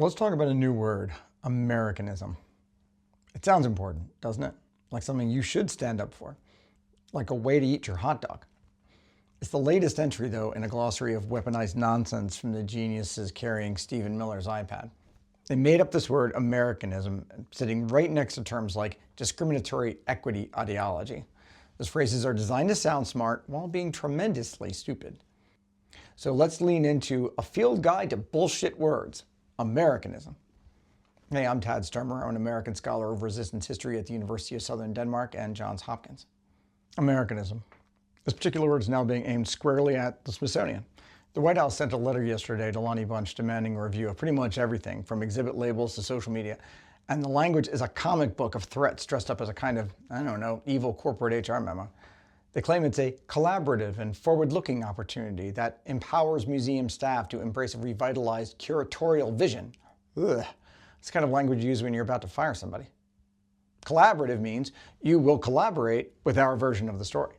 Let's talk about a new word, Americanism. It sounds important, doesn't it? Like something you should stand up for, like a way to eat your hot dog. It's the latest entry, though, in a glossary of weaponized nonsense from the geniuses carrying Stephen Miller's iPad. They made up this word, Americanism, sitting right next to terms like discriminatory equity ideology. Those phrases are designed to sound smart while being tremendously stupid. So let's lean into a field guide to bullshit words, Americanism. Hey, I'm Tad Sturmer. I'm an American scholar of resistance history at the University of Southern Denmark and Johns Hopkins. Americanism. This particular word is now being aimed squarely at the Smithsonian. The White House sent a letter yesterday to Lonnie Bunch demanding a review of pretty much everything from exhibit labels to social media. And the language is a comic book of threats dressed up as a kind of, evil corporate HR memo. They claim it's a collaborative and forward-looking opportunity that empowers museum staff to embrace a revitalized curatorial vision. Ugh. It's the kind of language you use when you're about to fire somebody. Collaborative means you will collaborate with our version of the story.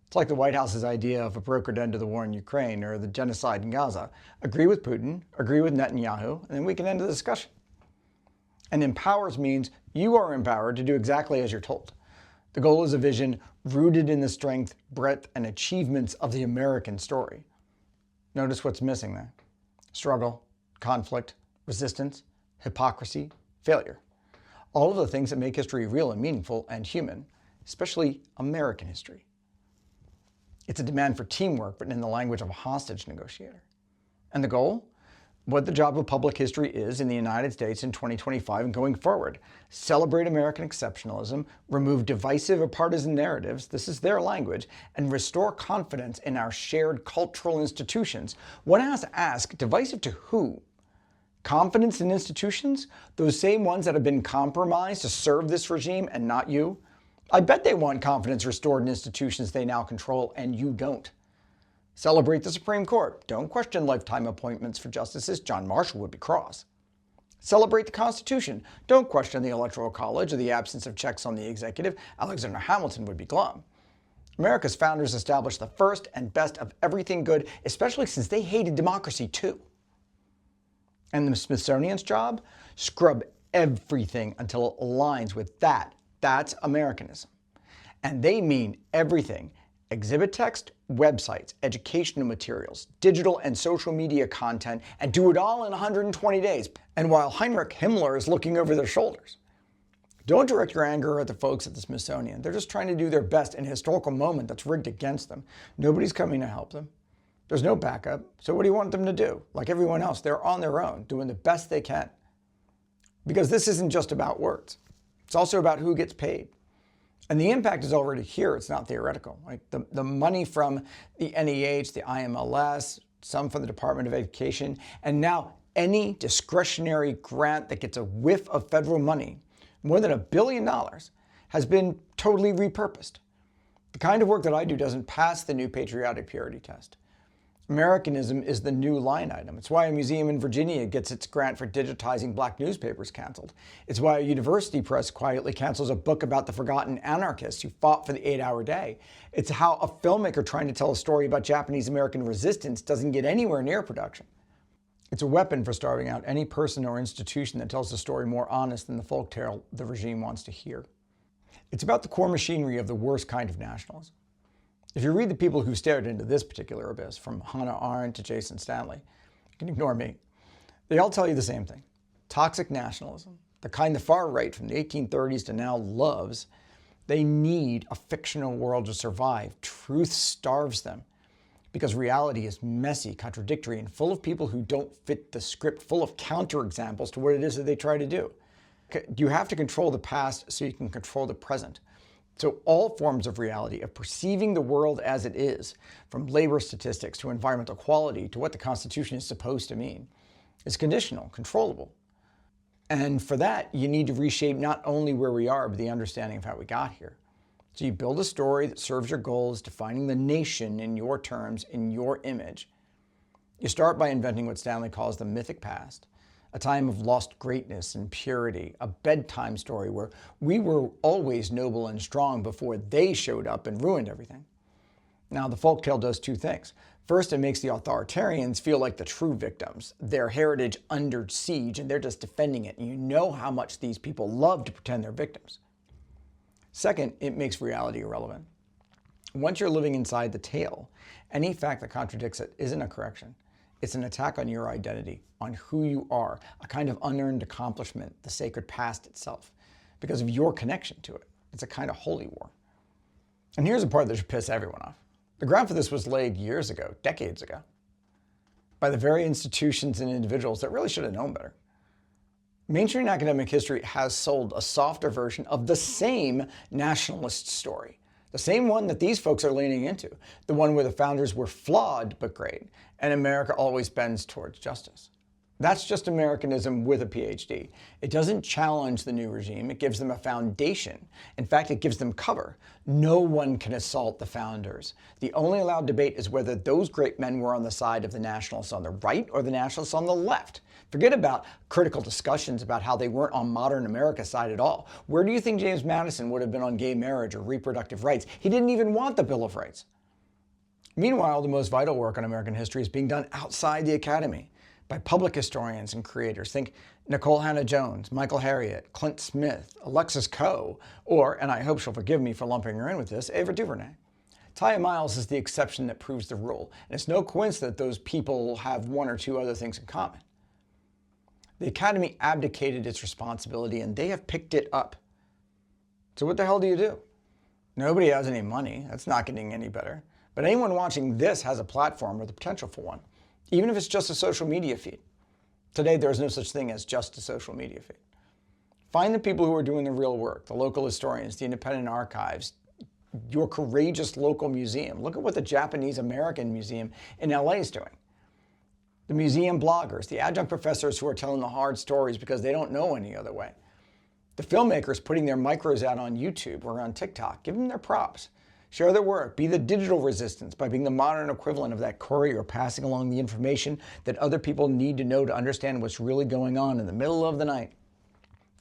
It's like the White House's idea of a brokered end to the war in Ukraine or the genocide in Gaza. Agree with Putin, agree with Netanyahu, and then we can end the discussion. And empowers means you are empowered to do exactly as you're told. The goal is a vision rooted in the strength, breadth, and achievements of the American story. Notice what's missing there. Struggle, conflict, resistance, hypocrisy, failure. All of the things that make history real and meaningful and human, especially American history. It's a demand for teamwork, but in the language of a hostage negotiator. And the goal? What the job of public history is in the United States in 2025 and going forward. Celebrate American exceptionalism, remove divisive or partisan narratives, this is their language, and restore confidence in our shared cultural institutions. One has to ask, divisive to who? Confidence in institutions? Those same ones that have been compromised to serve this regime and not you? I bet they want confidence restored in institutions they now control, and you don't. Celebrate the Supreme Court. Don't question lifetime appointments for justices. John Marshall would be cross. Celebrate the Constitution. Don't question the Electoral College or the absence of checks on the executive. Alexander Hamilton would be glum. America's founders established the first and best of everything good, especially since they hated democracy too. And the Smithsonian's job? Scrub everything until it aligns with that. That's Americanism. And they mean everything. Exhibit text, websites, educational materials, digital and social media content, and do it all in 120 days. And while Heinrich Himmler is looking over their shoulders. Don't direct your anger at the folks at the Smithsonian. They're just trying to do their best in a historical moment that's rigged against them. Nobody's coming to help them. There's no backup. So what do you want them to do? Like everyone else, they're on their own, doing the best they can. Because this isn't just about words. It's also about who gets paid. And the impact is already here. It's not theoretical. Right? The money from the NEH, the IMLS, some from the Department of Education, and now any discretionary grant that gets a whiff of federal money, more than $1 billion, has been totally repurposed. The kind of work that I do doesn't pass the new patriotic purity test. Americanism is the new line item. It's why a museum in Virginia gets its grant for digitizing black newspapers canceled. It's why a university press quietly cancels a book about the forgotten anarchists who fought for the 8-hour day. It's how a filmmaker trying to tell a story about Japanese American resistance doesn't get anywhere near production. It's a weapon for starving out any person or institution that tells the story more honest than the folktale the regime wants to hear. It's about the core machinery of the worst kind of nationalism. If you read the people who stared into this particular abyss, from Hannah Arendt to Jason Stanley, you can ignore me. They all tell you the same thing. Toxic nationalism, the kind the far right from the 1830s to now loves, they need a fictional world to survive. Truth starves them because reality is messy, contradictory, and full of people who don't fit the script, full of counterexamples to what it is that they try to do. You have to control the past so you can control the present. So all forms of reality, of perceiving the world as it is, from labor statistics to environmental quality to what the Constitution is supposed to mean, is conditional, controllable. And for that, you need to reshape not only where we are, but the understanding of how we got here. So you build a story that serves your goals, defining the nation in your terms, in your image. You start by inventing what Stanley calls the mythic past. A time of lost greatness and purity, a bedtime story where we were always noble and strong before they showed up and ruined everything. Now, the folktale does two things. First, it makes the authoritarians feel like the true victims, their heritage under siege, and they're just defending it. And you know how much these people love to pretend they're victims. Second, it makes reality irrelevant. Once you're living inside the tale, any fact that contradicts it isn't a correction. It's an attack on your identity, on who you are, a kind of unearned accomplishment, the sacred past itself, because of your connection to it. It's a kind of holy war. And here's the part that should piss everyone off. The ground for this was laid years ago, decades ago, by the very institutions and individuals that really should have known better. Mainstream academic history has sold a softer version of the same nationalist story, the same one that these folks are leaning into, the one where the founders were flawed but great, and America always bends towards justice. That's just Americanism with a PhD. It doesn't challenge the new regime. It gives them a foundation. In fact, it gives them cover. No one can assault the founders. The only allowed debate is whether those great men were on the side of the nationalists on the right or the nationalists on the left. Forget about critical discussions about how they weren't on modern America's side at all. Where do you think James Madison would have been on gay marriage or reproductive rights? He didn't even want the Bill of Rights. Meanwhile, the most vital work on American history is being done outside the academy, by public historians and creators. Think Nicole Hannah-Jones, Michael Harriot, Clint Smith, Alexis Coe, or, and I hope she'll forgive me for lumping her in with this, Ava DuVernay. Taya Miles is the exception that proves the rule, and it's no coincidence that those people have one or two other things in common. The Academy abdicated its responsibility, and they have picked it up. So what the hell do you do? Nobody has any money. That's not getting any better. But anyone watching this has a platform or the potential for one, even if it's just a social media feed. Today, there's no such thing as just a social media feed. Find the people who are doing the real work, the local historians, the independent archives, your courageous local museum. Look at what the Japanese American Museum in LA is doing. The museum bloggers, the adjunct professors who are telling the hard stories because they don't know any other way. The filmmakers putting their micros out on YouTube or on TikTok. Give them their props. Share their work. Be the digital resistance by being the modern equivalent of that courier passing along the information that other people need to know to understand what's really going on in the middle of the night.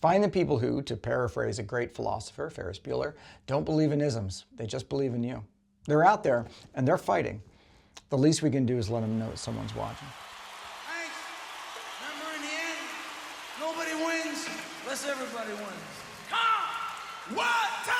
Find the people who, to paraphrase a great philosopher, Ferris Bueller, don't believe in isms. They just believe in you. They're out there and they're fighting. The least we can do is let them know that someone's watching. Thanks. Remember, in the end, nobody wins unless everybody wins. Come! What?